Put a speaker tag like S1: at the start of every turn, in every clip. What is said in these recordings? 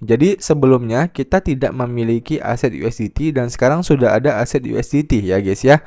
S1: Jadi sebelumnya kita tidak memiliki aset USDT dan sekarang sudah ada aset USDT ya guys ya.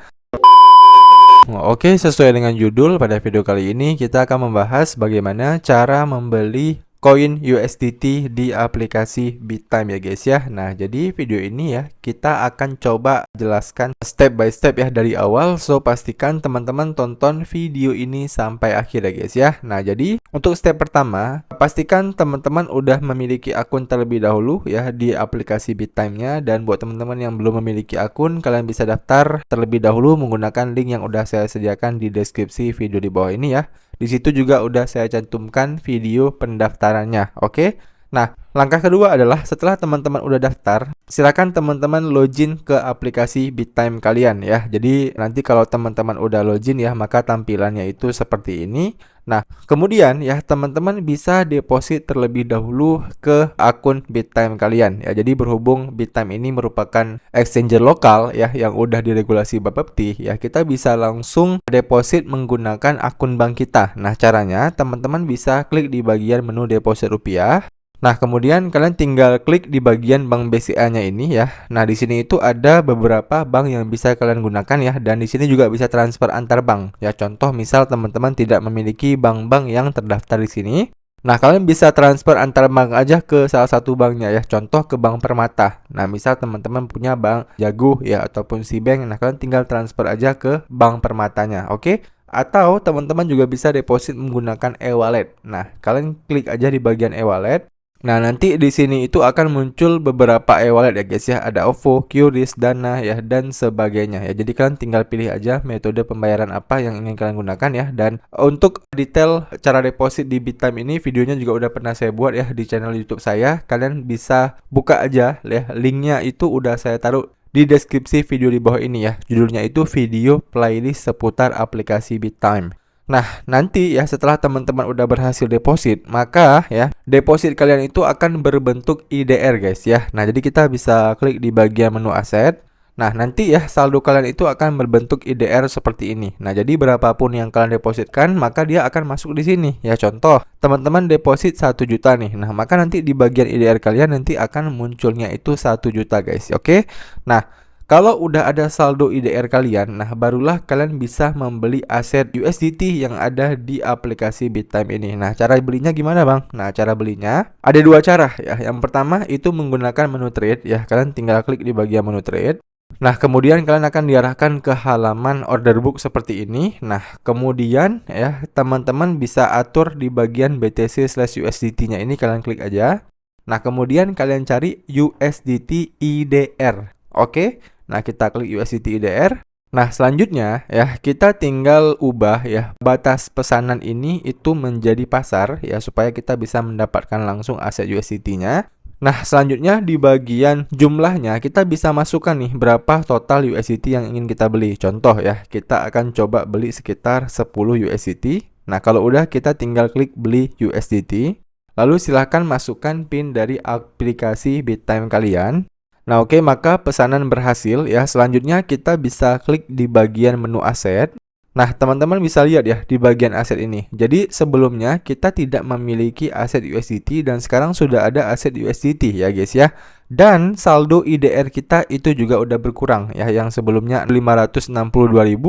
S1: Oke, sesuai dengan judul, pada video kali ini kita akan membahas bagaimana cara membeli koin USDT di aplikasi Bittime ya guys ya. Nah, jadi video ini ya kita akan coba jelaskan step by step ya dari awal. So, pastikan teman-teman tonton video ini sampai akhir ya guys ya. Nah, jadi untuk step pertama, pastikan teman-teman udah memiliki akun terlebih dahulu ya di aplikasi Bittime-nya. Dan buat teman-teman yang belum memiliki akun, kalian bisa daftar terlebih dahulu menggunakan link yang udah saya sediakan di deskripsi video di bawah ini ya. Di situ juga udah saya cantumkan video pendaftarannya. Oke. Nah, langkah kedua adalah setelah teman-teman udah daftar, silakan teman-teman login ke aplikasi Bittime kalian ya. Jadi nanti kalau teman-teman udah login ya, maka tampilannya itu seperti ini. Nah, kemudian ya teman-teman bisa deposit terlebih dahulu ke akun Bittime kalian ya. Jadi berhubung Bittime ini merupakan exchanger lokal ya yang udah diregulasi Bapepti ya, kita bisa langsung deposit menggunakan akun bank kita. Nah, caranya teman-teman bisa klik di bagian menu deposit rupiah. Nah, kemudian kalian tinggal klik di bagian bank BCA-nya ini ya. Nah, di sini itu ada beberapa bank yang bisa kalian gunakan ya, dan di sini juga bisa transfer antar bank. Ya, contoh misal teman-teman tidak memiliki bank-bank yang terdaftar di sini. Nah, kalian bisa transfer antar bank aja ke salah satu banknya ya. Contoh ke Bank Permata. Nah, misal teman-teman punya bank Jago ya ataupun Cbank, nah kalian tinggal transfer aja ke Bank Permatanya. Oke? Atau teman-teman juga bisa deposit menggunakan e-wallet. Nah, kalian klik aja di bagian e-wallet. Nah, nanti di sini itu akan muncul beberapa e-wallet ya guys ya. Ada OVO, QRIS, Dana ya, dan sebagainya ya. Jadi kalian tinggal pilih aja metode pembayaran apa yang ingin kalian gunakan ya. Dan untuk detail cara deposit di Bittime ini, videonya juga udah pernah saya buat ya di channel YouTube saya. Kalian bisa buka aja ya. Linknya itu udah saya taruh di deskripsi video di bawah ini ya. Judulnya itu video playlist seputar aplikasi Bittime. Nah, nanti ya setelah teman-teman udah berhasil deposit, maka ya deposit kalian itu akan berbentuk IDR guys ya. Nah, jadi kita bisa klik di bagian menu aset. Nah, nanti ya saldo kalian itu akan berbentuk IDR seperti ini. Nah, jadi berapapun yang kalian depositkan, maka dia akan masuk di sini. Ya, contoh, teman-teman deposit 1 juta nih. Nah, maka nanti di bagian IDR kalian nanti akan munculnya itu 1 juta guys. Oke. Nah, kalau udah ada saldo IDR kalian, nah barulah kalian bisa membeli aset USDT yang ada di aplikasi Bittime ini. Nah, cara belinya gimana bang? Nah, cara belinya ada dua cara ya. Yang pertama itu menggunakan menu trade ya. Kalian tinggal klik di bagian menu trade. Nah, kemudian kalian akan diarahkan ke halaman order book seperti ini. Nah, kemudian ya teman-teman bisa atur di bagian BTC/USDT-nya ini, kalian klik aja. Nah, kemudian kalian cari USDT IDR. Oke. Nah, kita klik USDT IDR. Nah, selanjutnya ya kita tinggal ubah ya batas pesanan ini itu menjadi pasar ya, supaya kita bisa mendapatkan langsung aset USDT-nya. Nah, selanjutnya di bagian jumlahnya kita bisa masukkan nih berapa total USDT yang ingin kita beli. Contoh ya, kita akan coba beli sekitar 10 USDT. Nah, kalau udah kita tinggal klik beli USDT. Lalu silahkan masukkan PIN dari aplikasi Bittime kalian. Nah, oke, maka pesanan berhasil ya. Selanjutnya kita bisa klik di bagian menu aset. Nah, teman-teman bisa lihat ya di bagian aset ini. Jadi sebelumnya kita tidak memiliki aset USDT dan sekarang sudah ada aset USDT ya guys ya. Dan saldo IDR kita itu juga udah berkurang ya. Yang sebelumnya 562.000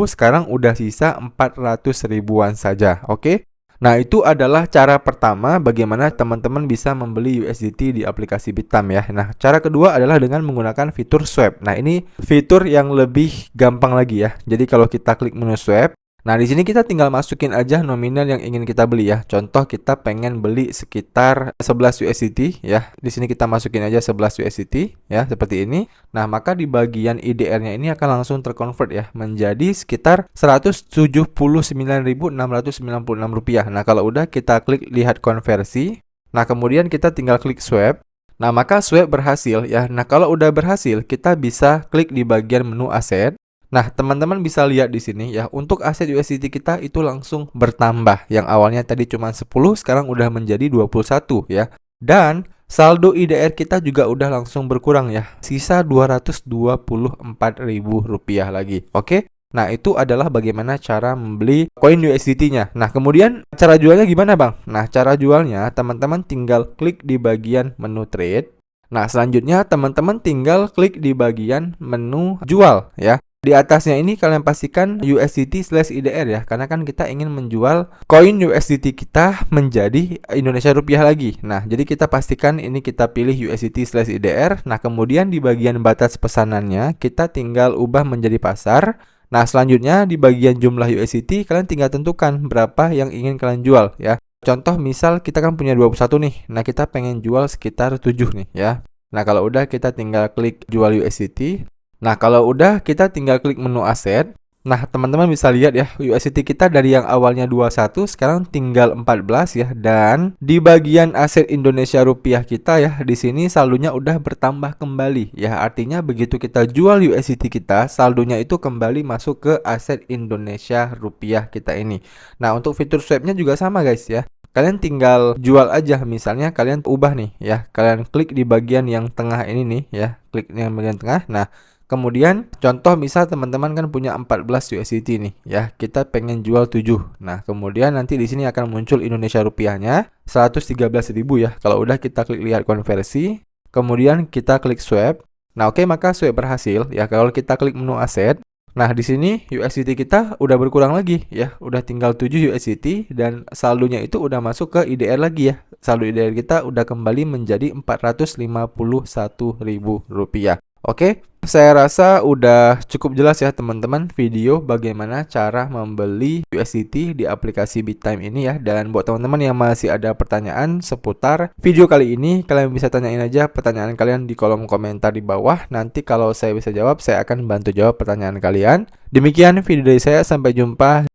S1: sekarang udah sisa 400 ribuan saja. Oke. Nah, itu adalah cara pertama bagaimana teman-teman bisa membeli USDT di aplikasi Bittime ya. Nah, cara kedua adalah dengan menggunakan fitur swap. Nah, ini fitur yang lebih gampang lagi ya. Jadi kalau kita klik menu swap, nah di sini kita tinggal masukin aja nominal yang ingin kita beli ya. Contoh kita pengen beli sekitar 11 USDT ya. Di sini kita masukin aja 11 USDT ya, seperti ini. Nah, maka di bagian IDR-nya ini akan langsung terkonvert ya menjadi sekitar 179.696 rupiah. Nah, kalau udah kita klik lihat konversi. Nah, kemudian kita tinggal klik swap. Nah, maka swap berhasil ya. Nah, kalau udah berhasil, kita bisa klik di bagian menu aset. Nah, teman-teman bisa lihat di sini ya, untuk aset USDT kita itu langsung bertambah. Yang awalnya tadi cuma 10, sekarang udah menjadi 21 ya. Dan saldo IDR kita juga udah langsung berkurang ya. Sisa Rp224.000 lagi. Oke? Nah, itu adalah bagaimana cara membeli koin USDT-nya. Nah, kemudian cara jualnya gimana, Bang? Nah, cara jualnya teman-teman tinggal klik di bagian menu trade. Nah, selanjutnya teman-teman tinggal klik di bagian menu jual ya. Di atasnya ini kalian pastikan USDT/IDR ya, karena kan kita ingin menjual koin USDT kita menjadi Indonesia rupiah lagi. Nah, jadi kita pastikan ini kita pilih USDT/IDR. Nah, kemudian di bagian batas pesanannya kita tinggal ubah menjadi pasar. Nah, selanjutnya di bagian jumlah USDT kalian tinggal tentukan berapa yang ingin kalian jual ya. Contoh misal kita kan punya 21 nih. Nah, kita pengen jual sekitar 7 nih ya. Nah, kalau udah kita tinggal klik jual USDT. Nah, kalau udah kita tinggal klik menu aset. Nah, teman-teman bisa lihat ya, USDT kita dari yang awalnya 21 sekarang tinggal 14 ya. Dan di bagian aset Indonesia rupiah kita ya, di sini saldonya udah bertambah kembali ya. Artinya begitu kita jual USDT kita, saldonya itu kembali masuk ke aset Indonesia rupiah kita ini. Nah, untuk fitur swap-nya juga sama guys ya. Kalian tinggal jual aja, misalnya kalian ubah nih ya. Kalian klik di bagian yang tengah ini nih ya, klik yang bagian tengah. Nah, kemudian contoh misal teman-teman kan punya 14 USDT nih ya, kita pengen jual 7. Nah, kemudian nanti di sini akan muncul Indonesia rupiahnya 113.000 ya. Kalau udah kita klik lihat konversi, kemudian kita klik swap. Nah, oke, maka swap berhasil ya. Kalau kita klik menu aset, nah, di sini USDT kita udah berkurang lagi ya, udah tinggal 7 USDT dan saldonya itu udah masuk ke IDR lagi ya. Saldo IDR kita udah kembali menjadi Rp451.000. Oke, saya rasa udah cukup jelas ya teman-teman video bagaimana cara membeli USDT di aplikasi BitTime ini ya. Dan buat teman-teman yang masih ada pertanyaan seputar video kali ini, kalian bisa tanyain aja pertanyaan kalian di kolom komentar di bawah. Nanti kalau saya bisa jawab, saya akan bantu jawab pertanyaan kalian. Demikian video dari saya, sampai jumpa